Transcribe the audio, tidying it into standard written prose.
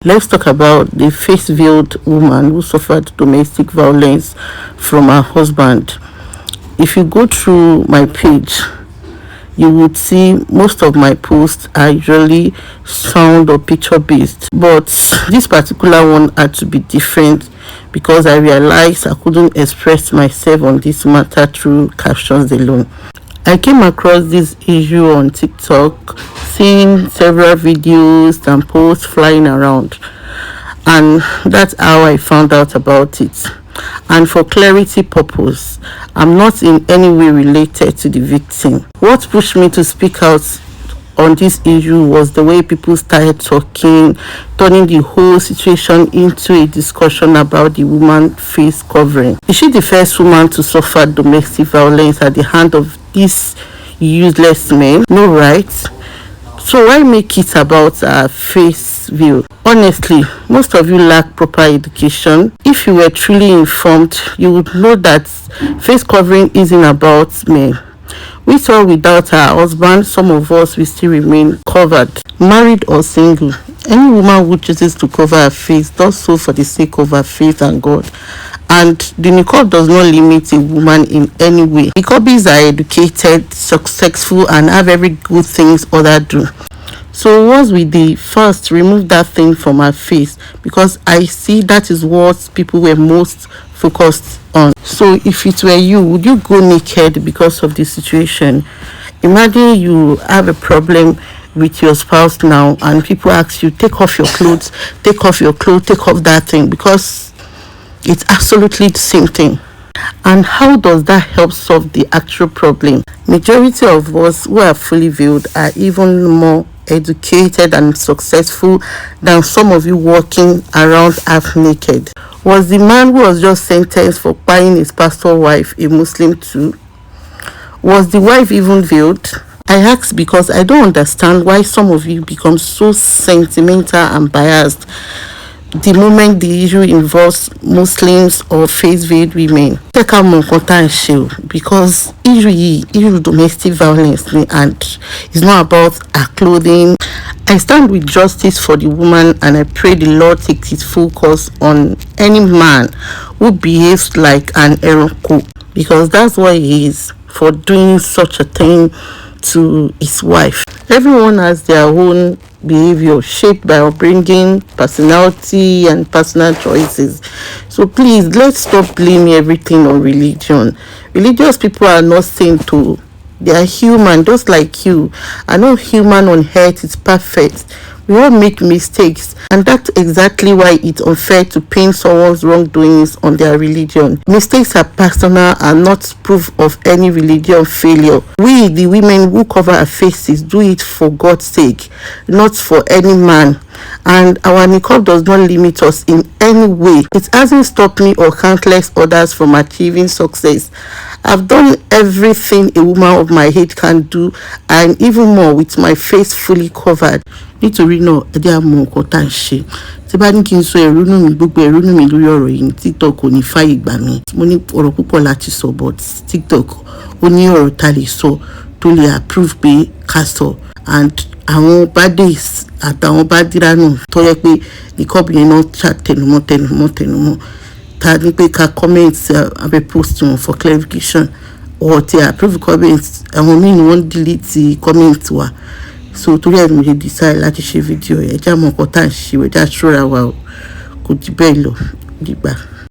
Let's talk about the face veiled woman who suffered domestic violence from her husband. If you go through my page, you would see most of my posts are usually sound or picture based, but this particular one had to be different because I realized I couldn't express myself on this matter through captions alone. I came across this issue on TikTok, seeing several videos and posts flying around, and that's how I found out about it. And for clarity purpose, I'm not in any way related to the victim. What pushed me to speak out on this issue was the way people started talking, turning the whole situation into a discussion about the woman face covering. Is she the first woman to suffer domestic violence at the hand of this useless man? No, right? So why make it about her face view? Honestly, most of you lack proper education. If you were truly informed, you would know that face covering isn't about men. With or without her husband, some of us will still remain covered, married or single. Any woman who chooses to cover her face does so for the sake of her faith and God. And the niqab does not limit a woman in any way. Niqabis are educated, successful, and have every good things others do. So once we did first remove that thing from her face, because I see that is what people were most focused on. So if it were you, would you go naked because of the situation? Imagine you have a problem with your spouse now and people ask you, take off your clothes, take off your clothes, take off that thing, because it's absolutely the same thing. And how does that help solve the actual problem? Majority of us who are fully veiled are even more educated and successful than some of you walking around half naked. Was the man who was just sentenced for buying his pastor's wife a Muslim too? Was the wife even veiled? I ask because I don't understand why some of you become so sentimental and biased the moment the issue involves Muslims or face-veiled women. Take out Monkota and Shield, because issue domestic violence and it's not about her clothing. I stand with justice for the woman and I pray the Lord takes its full course on any man who behaves like an Eronko, because that's what he is for doing such a thing to his wife. Everyone has their own behavior shaped by upbringing, personality, and personal choices. So please, let's stop blaming everything on religion. Religious people are not saints too. They are human, just like you. And no human on earth is perfect. We all make mistakes, and that's exactly why it's unfair to pin someone's wrongdoings on their religion. Mistakes are personal and not proof of any religion failure. We, the women who cover our faces, do it for God's sake, not for any man. And our niqab does not limit us in any way. It hasn't stopped me or countless others from achieving success. I've done everything a woman of my age can do, and even more with my face fully covered. Nítorí náà ẹ jẹ́ á mọ nǹkan tá à ń ṣe. Tí bá ní kí n sọ ẹ̀rúnú mi, gbogbo ẹ̀rúnú mi lórí ọ̀rọ̀ yìí, TikTok kò ní fàyè gbà mí. Mo ní ọ̀rọ̀ púpọ̀ láti sọ, but TikTok ó ní ọ̀rọ̀ tá lè sọ tó lè approve pé ká sọ. And àwọn badass àtàwọn badira náà tó yẹ pé niqab yẹn náà tẹnumọ́ ta ní pé ká comment abẹ́ post wọn for clarification, or ti approve comment àwọn míì ni wọ́n delete comment wa. So torí ẹ̀ mo ṣe decide láti ṣe fídíò ẹ̀ já mọ̀ nǹkan tá à ń ṣe, ẹ̀já ṣọ́ra wa o, kò jù bẹ́ẹ̀ lọ, dìgbà.